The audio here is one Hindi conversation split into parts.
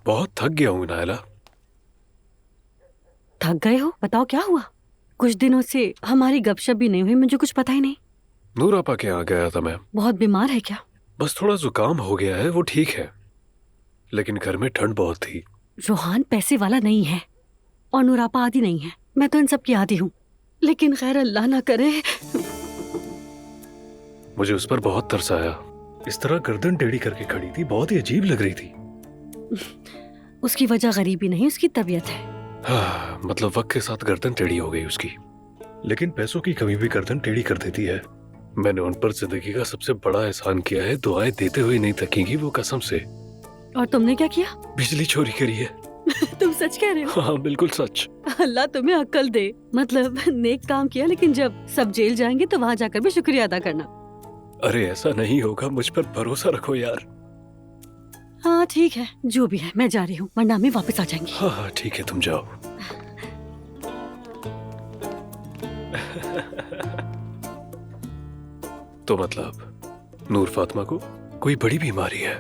बहुत थक गया हूँ नायला। थक गए हो? बताओ क्या हुआ? कुछ दिनों से हमारी गपशप भी नहीं हुई, मुझे कुछ पता ही नहीं। नूर आपा के यहाँ गया था मैं। बहुत बीमार है क्या? बस थोड़ा जुकाम हो गया है, वो ठीक है, लेकिन घर में ठंड बहुत थी। रोहान पैसे वाला नहीं है और नूरापा आदि नहीं है। मैं तो इन सब की आदी हूँ, लेकिन खैर अल्लाह ना करे। मुझे उस पर बहुत तरस आया। इस तरह गर्दन टेढ़ी करके खड़ी थी, बहुत ही अजीब लग रही थी। उसकी वजह गरीबी नहीं, उसकी तबीयत है। हाँ, मतलब वक्त के साथ गर्दन टेढ़ी हो गई उसकी। लेकिन पैसों की कमी भी गर्दन टेढ़ी कर देती है। मैंने उन पर जिंदगी का सबसे बड़ा एहसान किया है, दुआएं देते हुए नहीं थकेंगी वो, कसम से। और तुमने क्या किया? बिजली चोरी करी है। तुम सच कह रहे हो? हाँ बिल्कुल सच। अल्लाह तुम्हें अक्ल दे। मतलब नेक काम किया, लेकिन जब सब जेल जाएंगे तो वहाँ जाकर भी शुक्रिया अदा करना। अरे ऐसा नहीं होगा, मुझ पर भरोसा रखो यार। हाँ ठीक है, जो भी है मैं जा रही हूँ, वरना हम वापस आ जाएंगे। हाँ हाँ ठीक है, तुम जाओ। तो मतलब नूर फातिमा को कोई बड़ी बीमारी है,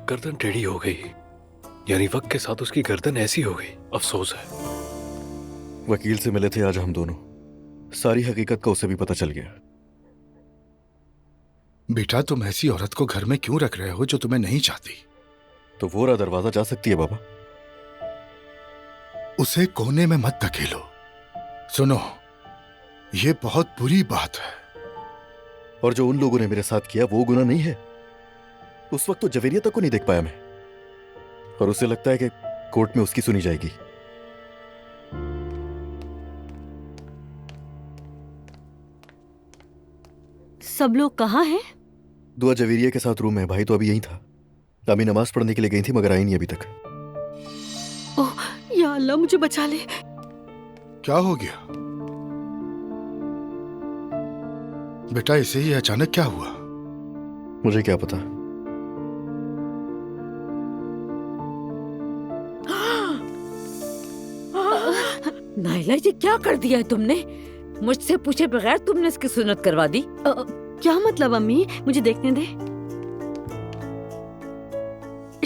गर्दन टेढ़ी हो गई, यानी वक्त के साथ उसकी गर्दन ऐसी हो गई। अफसोस है। वकील से मिले थे आज हम दोनों, सारी हकीकत का उसे भी पता चल गया। बेटा, तुम ऐसी औरत को घर में क्यों रख रहे हो जो तुम्हें नहीं चाहती? तो वो रहा दरवाजा जा सकती है बाबा। उसे कोने में मत धकेलो। सुनो, ये बहुत बुरी बात है। और जो उन लोगों ने मेरे साथ किया वो गुनाह नहीं है। उस वक्त तो जवेरिया तक को नहीं देख पाया मैं, और उसे लगता है कि कोर्ट में उसकी सुनी जाएगी। सब लोग कहाँ हैं? दुआ जवेरिया के साथ रूम है, भाई तो अभी यहीं था। अभी नमाज पढ़ने के लिए गई थी मगर आई नहीं अभी तक। ओह या अल्लाह, मुझे बचा ले। क्या हो गया बेटा? इसे ही अचानक क्या हुआ? मुझे क्या पता। नाइला, ये क्या कर दिया है तुमने? मुझसे पूछे बगैर तुमने इसकी सुन्नत करवा दी। क्या मतलब अम्मी? मुझे देखने दे।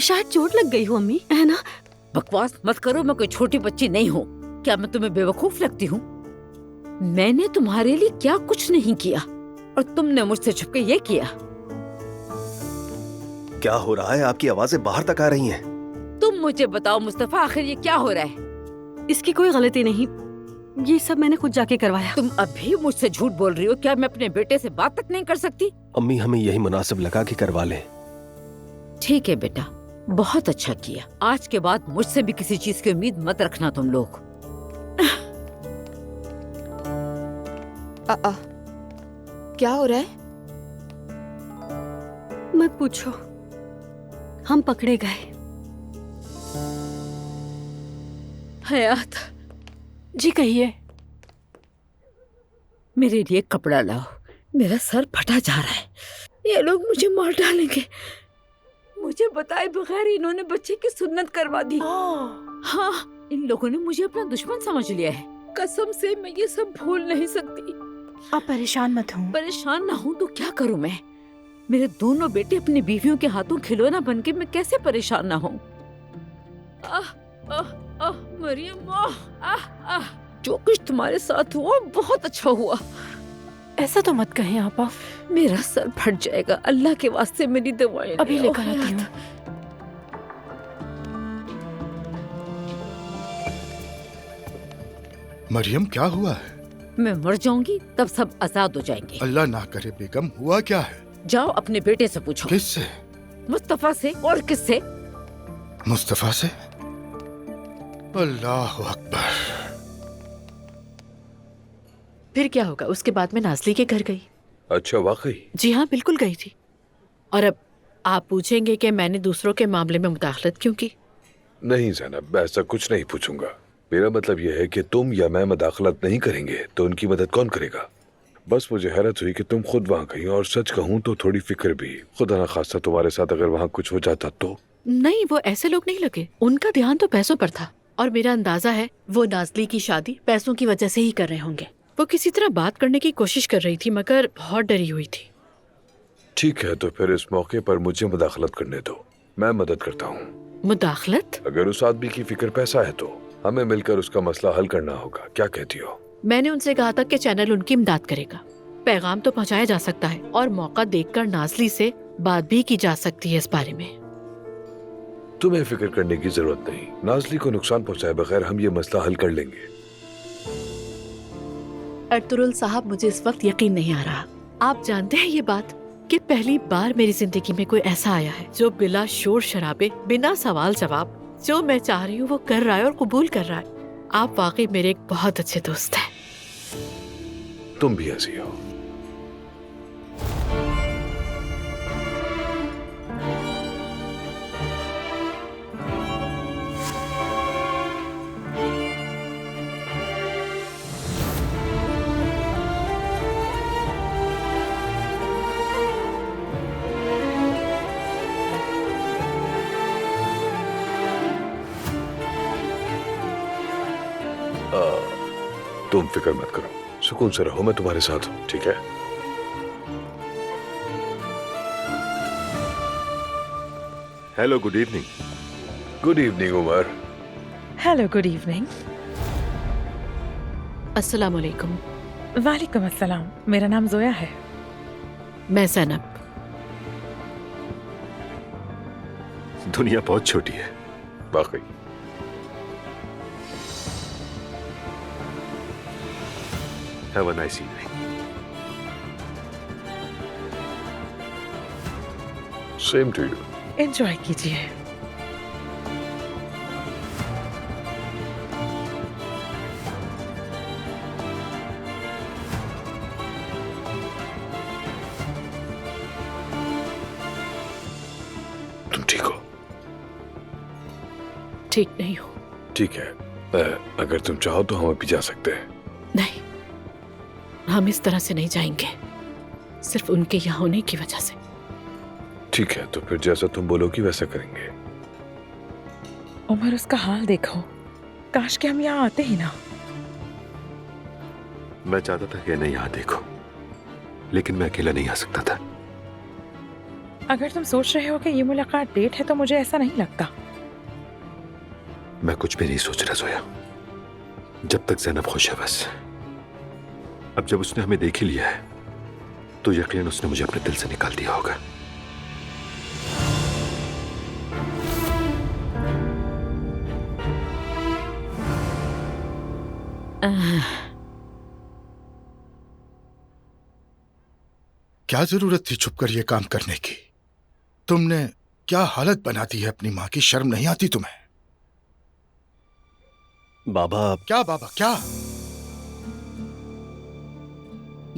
शायद चोट लग गई हो अम्मी, है ना? बकवास मत करो, मैं कोई छोटी बच्ची नहीं हूँ। क्या मैं तुम्हें बेवकूफ लगती हूँ? मैंने तुम्हारे लिए क्या कुछ नहीं किया और तुमने मुझसे छुपके ये किया। क्या हो रहा है? आपकी आवाजें बाहर तक आ रही हैं। तुम मुझे बताओ मुस्तफा, आखिर ये क्या हो रहा है? इसकी कोई गलती नहीं, ये सब मैंने खुद जाके करवाया। तुम अभी मुझसे झूठ बोल रही हो। क्या मैं अपने बेटे से बात तक नहीं कर सकती? अम्मी, हमें यही मुनासिब लगा कि करवा लें। ठीक है बेटा, बहुत अच्छा किया। आज के बाद मुझसे भी किसी चीज की उम्मीद मत रखना तुम लोग। क्या हो रहा है? मत पूछो, हम पकड़े गए। हयात, जी कहिए। मेरे लिए कपड़ा लाओ, मेरा सर फटा जा रहा है। ये लोग मुझे मार डालेंगे। मुझे बताए बगैर इन्होंने बच्चे की सुन्नत करवा दी। हाँ, इन लोगों ने मुझे अपना दुश्मन समझ लिया है। कसम से मैं ये सब भूल नहीं सकती। आप परेशान मत हो। परेशान ना हूँ तो क्या करूँ मैं? मेरे दोनों बेटे अपनी बीवियों के हाथों खिलौना बन के, मैं कैसे परेशान ना हूँ? मरियम, जो कुछ तुम्हारे साथ हुआ बहुत अच्छा हुआ। ऐसा तो मत कहें आपा। मेरा सर फट जाएगा, अल्लाह के वास्ते मेरी दवाएं अभी लेकर आती हूँ। मरियम, क्या हुआ है? मैं मर जाऊंगी तब सब आजाद हो जाएंगे। अल्लाह ना करे बेगम, हुआ क्या है? जाओ अपने बेटे से पूछो। किससे? मुस्तफा से। और किससे? मुस्तफा से? अल्लाह अकबर। फिर क्या होगा? उसके बाद मैं नाज़ली के घर गई। अच्छा, वाकई? जी हाँ, बिल्कुल गई थी। और अब आप पूछेंगे कि मैंने दूसरों के मामले में मुदाखलत क्यों की? नहीं ज़ैनब, ऐसा कुछ नहीं पूछूंगा। मेरा मतलब यह है कि तुम या मैं मुदाखलत नहीं करेंगे तो उनकी मदद कौन करेगा? बस मुझे हैरत हुई कि तुम खुद वहाँ गई, और सच कहूँ तो थोड़ी फिक्र भी। खुदा ना खास्ता तुम्हारे साथ अगर वहाँ कुछ हो जाता तो। नहीं, वो ऐसे लोग नहीं लगे। उनका ध्यान तो पैसों पर था, और मेरा अंदाजा है वो नाज़ली की शादी पैसों की वजह से ही कर रहे होंगे। वो किसी तरह बात करने की कोशिश कर रही थी मगर बहुत डरी हुई थी। ठीक है, तो फिर इस मौके पर मुझे मुदाखलत करने दो, मैं मदद करता हूँ। मुदाखलत? अगर उस आदमी की फिक्र पैसा है तो हमें मिलकर उसका मसला हल करना होगा। क्या कहती हो? मैंने उनसे कहा था कि चैनल उनकी इमदाद करेगा। पैगाम तो पहुंचाया जा सकता है और मौका देखकर नाज़ली से बात भी की जा सकती है इस बारे में। तुम्हें फिक्र करने की जरूरत नहीं। नाज़ली को नुकसान पहुंचाए बगैर हम ये मसला हल कर लेंगे। अर्तुगरुल साहब, मुझे इस वक्त यकीन नहीं आ रहा। आप जानते हैं ये बात कि पहली बार मेरी जिंदगी में कोई ऐसा आया है जो बिला शोर शराबे, बिना सवाल जवाब जो मैं चाह रही हूँ वो कर रहा है और कबूल कर रहा है। आप वाकई मेरे एक बहुत अच्छे दोस्त हैं। तुम भी ऐसी हो। तुम फिक्र मत करो, सुकून से रहो, मैं तुम्हारे साथ हूं, ठीक है? Hello, good evening. Good evening Umar. Hello, good evening. अस्सलाम वालेकुम। वालेकुम अस्सलाम। मेरा नाम जोया है। मैं ज़ैनब। दुनिया बहुत छोटी है। वाकई। Have a nice evening. Same to you. Enjoy कीजिए। तुम ठीक हो? ठीक नहीं हो? ठीक है। अगर तुम चाहो तो हम अभी जा सकते हैं। नहीं, हम इस तरह से नहीं जाएंगे, सिर्फ उनके यहाँ होने की वजह से। ठीक है, तो फिर जैसा तुम बोलोगी वैसा करेंगे। उमर, उसका हाल देखो। काश कि हम यहाँ आते ही ना। मैं चाहता था कि नहीं यहाँ देखो, लेकिन मैं अकेला नहीं आ सकता था। अगर तुम सोच रहे हो कि ये मुलाकात डेट है तो मुझे ऐसा नहीं लगता। मैं कुछ भी नहीं सोच रहा जोया, जब तक ज़ैनब खुश है बस। अब जब उसने हमें देख ही लिया है तो यकीनन उसने मुझे अपने दिल से निकाल दिया होगा। क्या जरूरत थी छुप कर ये काम करने की? तुमने क्या हालत बना दी है अपनी माँ की, शर्म नहीं आती तुम्हें? बाबा, क्या बाबा क्या?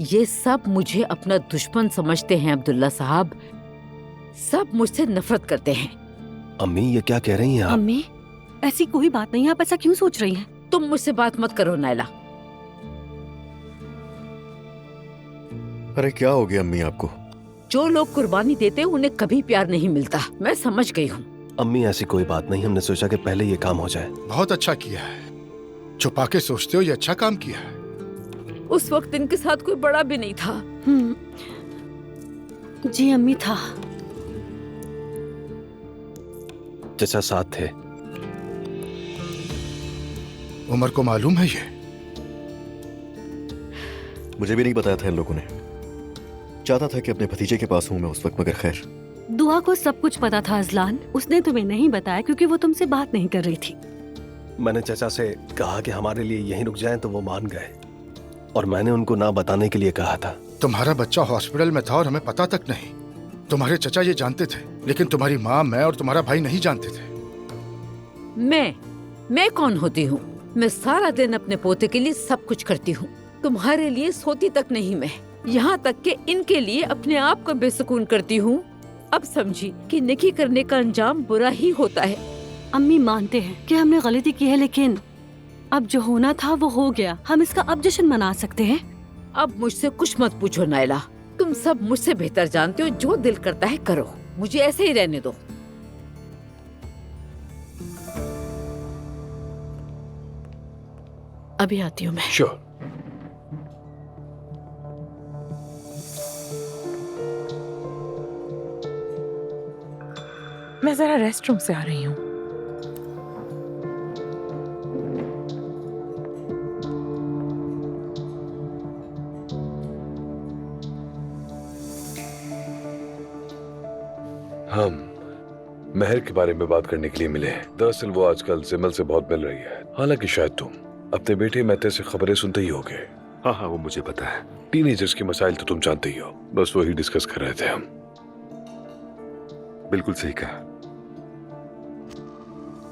ये सब मुझे अपना दुश्मन समझते हैं अब्दुल्ला साहब। सब मुझसे नफरत करते हैं। अम्मी ये क्या कह रही हैं आप? अम्मी, ऐसी कोई बात नहीं है। आप ऐसा क्यों सोच रही हैं? तुम मुझसे बात मत करो नायला। अरे क्या हो गया अम्मी आपको? जो लोग कुर्बानी देते उन्हें कभी प्यार नहीं मिलता। मैं समझ गई हूँ। अम्मी ऐसी कोई बात नहीं, हमने सोचा कि पहले ये काम हो जाए। बहुत अच्छा किया है, छुपा के सोचते हो, ये अच्छा काम किया है। उस वक्त इनके साथ कोई बड़ा भी नहीं था। जी अम्मी, था। चचा साथ थे। उमर को मालूम है ये? मुझे भी नहीं बताया था इन लोगों ने। चाहता था कि अपने भतीजे के पास हूं मैं उस वक्त, मगर खैर। दुआ को सब कुछ पता था अजलान। उसने तुम्हें नहीं बताया क्योंकि वो तुमसे बात नहीं कर रही थी। मैंने चचा से कहा कि हमारे लिए यहीं रुक जाएं तो वो मान गए, और मैंने उनको ना बताने के लिए कहा था। तुम्हारा बच्चा हॉस्पिटल में था और हमें पता तक नहीं। तुम्हारे चचा ये जानते थे, लेकिन तुम्हारी माँ, मैं और तुम्हारा भाई नहीं जानते थे। मैं कौन होती हूँ? मैं सारा दिन अपने पोते के लिए सब कुछ करती हूँ। तुम्हारे लिए सोती तक नहीं मैं, यहाँ तक कि इनके लिए अपने आप को बेसुकून करती हूँ। अब समझी कि नेकी करने का अंजाम बुरा ही होता है। अम्मी मानते हैं कि हमने गलती की है, लेकिन अब जो होना था वो हो गया। हम इसका अब जश्न मना सकते हैं। अब मुझसे कुछ मत पूछो नायला। तुम सब मुझसे बेहतर जानते हो। जो दिल करता है करो, मुझे ऐसे ही रहने दो। अभी आती हूँ मैं। श्योर। मैं जरा रेस्ट रूम से आ रही हूँ। महर के बारे में बात करने के लिए मिले हैं। दरअसल वो आजकल जिमल से बहुत मिल रही है। हालांकि शायद तुम अपने बेटे मेहते से खबरें सुनते ही होगे। हाँ हाँ, वो मुझे पता है। टीनेजर्स की मसाइल तो तुम जानते ही हो, बस वही डिस्कस कर रहे थे हम। बिल्कुल सही कहा।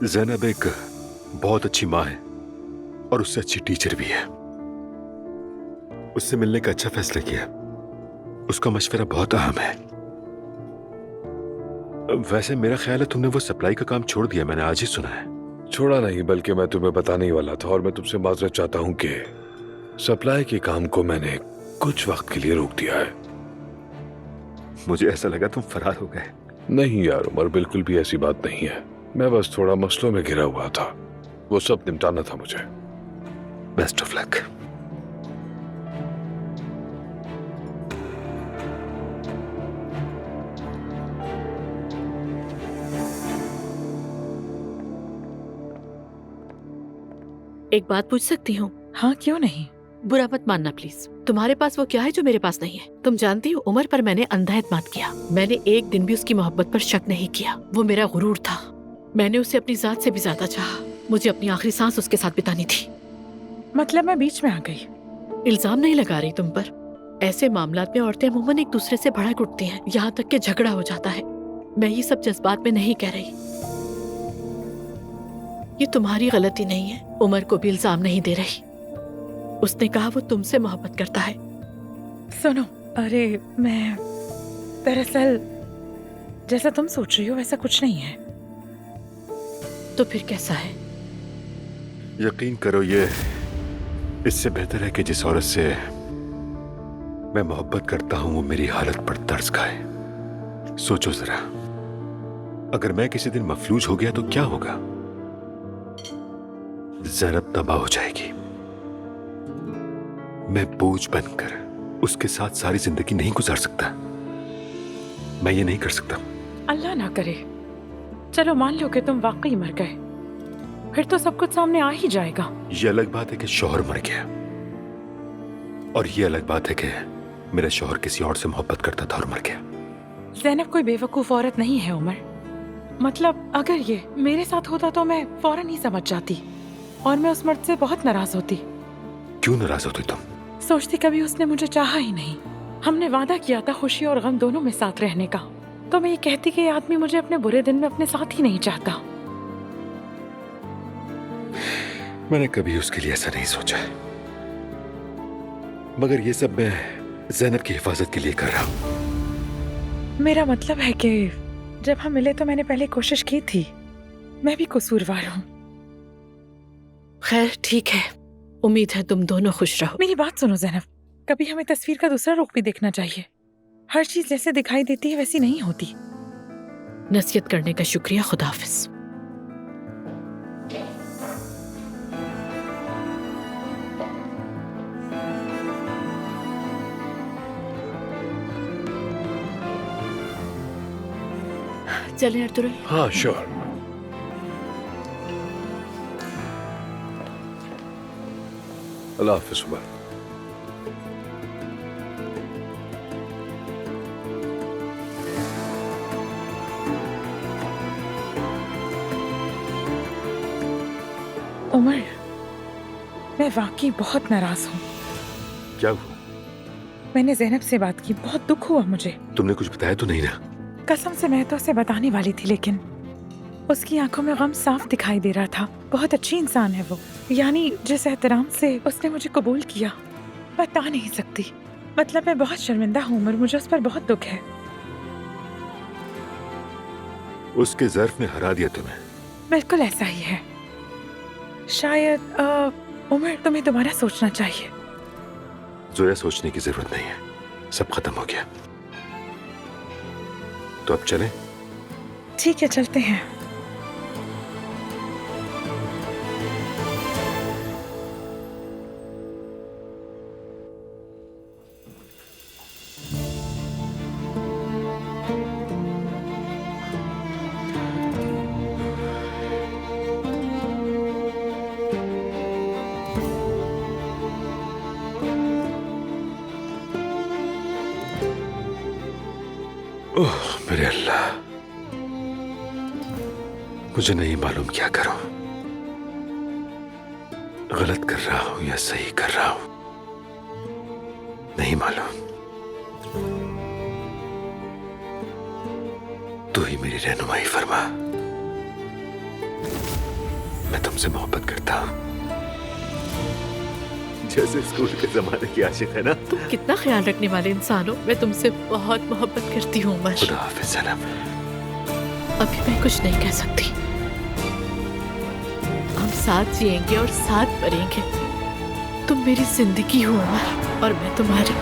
ज़ैनब एक बहुत अच्छी माँ है और उससे अच्छी टीचर भी है। उससे मिलने का अच्छा फैसला किया। उसका मशवरा बहुत अहम है। वैसे मेरा ख्याल है तुमने वो सप्लाई का काम छोड़ दिया, मैंने आज ही सुना है। छोड़ा नहीं, बल्कि मैं तुम्हें बताने ही वाला था और मैं तुमसे माजरत चाहता हूं कि सप्लाई के काम को मैंने कुछ वक्त के लिए रोक दिया है। मुझे ऐसा लगा तुम फरार हो गए। नहीं यार उमर, बिल्कुल भी ऐसी बात नहीं है। मैं बस थोड़ा मसलों में घिरा हुआ था, वो सब निपटाना था मुझे। Best of luck. एक बात पूछ सकती हूँ? हाँ क्यों नहीं। बुरा मत मानना प्लीज। तुम्हारे पास वो क्या है जो मेरे पास नहीं है? तुम जानती हो उमर पर मैंने अंधा एतमाद किया। मैंने एक दिन भी उसकी मोहब्बत पर शक नहीं किया। वो मेरा गुरूर था। मैंने उसे अपनी जात से भी ज्यादा चाहा। मुझे अपनी आखिरी सांस उसके साथ बितानी थी। मतलब मैं बीच में आ गई। इल्जाम नहीं लगा रही तुम पर। ऐसे मामलात में औरतें अमूमन एक दूसरे से भड़क उठती हैं, यहाँ तक कि झगड़ा हो जाता है। मैं ये सब जज्बात में नहीं कह रही। ये तुम्हारी गलती नहीं है। उमर को भी इल्जाम नहीं दे रही। उसने कहा वो तुमसे मोहब्बत करता है। सुनो, अरे मैं दरअसल जैसा तुम सोच रही हो वैसा कुछ नहीं है। तो फिर कैसा है? यकीन करो, ये इससे बेहतर है कि जिस औरत से मैं मोहब्बत करता हूं वो मेरी हालत पर तरस खाए। सोचो जरा, अगर मैं किसी दिन मफलूज हो गया तो क्या होगा? ज़ैनब तबाह हो जाएगी। मैं बोझ बनकर उसके साथ सारी जिंदगी नहीं गुजार सकता। मैं ये नहीं कर सकता। अल्लाह ना करे। चलो मान लो कि तुम वाकई मर गए, फिर तो सब कुछ सामने आ ही जाएगा। ये अलग बात है कि शौहर मर गया, और ये अलग बात है कि मेरा शौहर किसी और से मोहब्बत करता था और मर गया। ज़ैनब कोई बेवकूफ औरत नहीं है उमर। मतलब अगर ये मेरे साथ होता तो मैं फौरन ही समझ जाती और मैं उस मर्द से बहुत नाराज होती। क्यों नाराज होती तुम? सोचती कभी उसने मुझे चाहा ही नहीं। हमने वादा किया था खुशी और गम दोनों में साथ रहने का। तो मैं ये कहती कि ये आदमी मुझे अपने बुरे दिन में अपने साथ ही नहीं चाहता। मैंने कभी उसके लिए ऐसा नहीं सोचा, मगर ये सब मैं ज़ैनब की हिफाजत के लिए कर रहा हूं। मेरा मतलब है कि जब हम मिले तो मैंने पहले कोशिश की थी। मैं भी कसूरवार हूँ। खैर ठीक है, उम्मीद है तुम दोनों खुश रहो। मेरी बात सुनो ज़ैनब, कभी हमें तस्वीर का दूसरा रुख भी देखना चाहिए। हर चीज जैसे दिखाई देती है वैसी नहीं होती। नसीहत करने का शुक्रिया। खुदा हाफिज। चलें अर्तुगरुल। हाँ श्योर। अल्लाह हाफिज उमर। उमर, मैं वाकई बहुत नाराज हूँ। क्या हुआ? मैंने ज़ैनब से बात की, बहुत दुख हुआ मुझे। तुमने कुछ बताया तो नहीं ना? कसम से मैं तो उसे बताने वाली थी, लेकिन उसकी आंखों में गम साफ दिखाई दे रहा था। बहुत अच्छी इंसान है वो, यानी जिस एहतराम से उसने मुझे कबूल किया बता नहीं सकती। मतलब मैं बहुत शर्मिंदा हूँ उमर, मुझे उस पर बहुत दुख है। उसके ज़र्फ में हरा दिया तुम्हें? बिल्कुल ऐसा ही है। शायद उमर तुम्हें दोबारा सोचना चाहिए। जोया, सोचने की जरूरत नहीं है, सब खत्म हो गया। तो अब चलें? ठीक है, चलते हैं। ओह मेरे अल्लाह, मुझे नहीं मालूम क्या करूं, गलत कर रहा हूं या सही कर रहा हूं, नहीं मालूम। तू ही मेरी रहनुमाई फरमा। मैं तुमसे मोहब्बत करता हूं, जैसे स्कूल के जमाने की आशिक है ना। तुम कितना ख्याल रखने वाले इंसान हो। मैं तुमसे बहुत मोहब्बत करती हूँ उमर। खुदा हाफिज जनाब। अभी मैं कुछ नहीं कह सकती। हम साथ जिएंगे और साथ मरेंगे। तुम मेरी जिंदगी हो उमर और मैं तुम्हारी।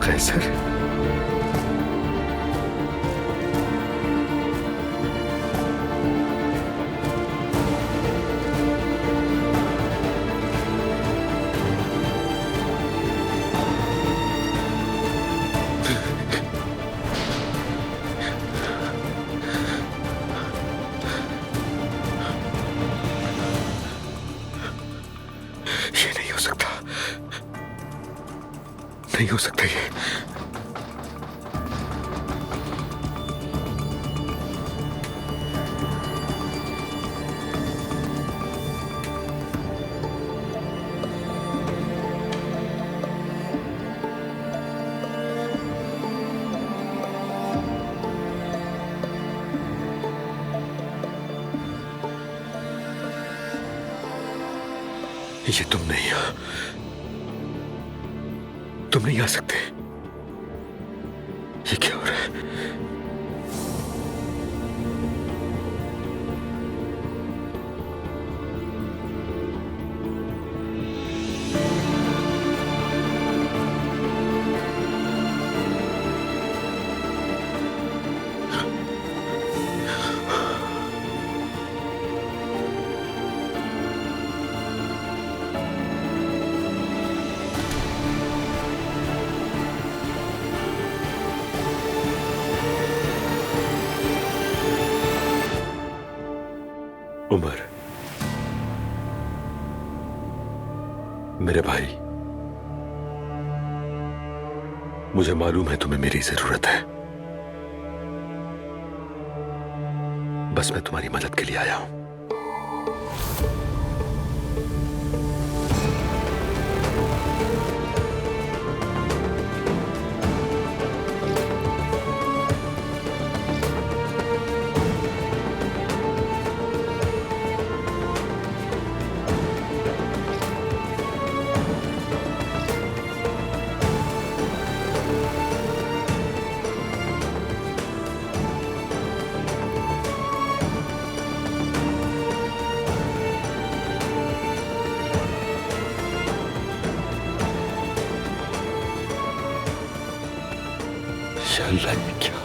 कैसर, ये नहीं हो सकता, नहीं हो सकता ये। ये तुम नहीं हो, तुम नहीं आ सकते। ये क्या हो रहा है? उमर, मेरे भाई, मुझे मालूम है तुम्हें मेरी जरूरत है। बस मैं तुम्हारी मदद के लिए आया हूं। अल्लाह, ये क्या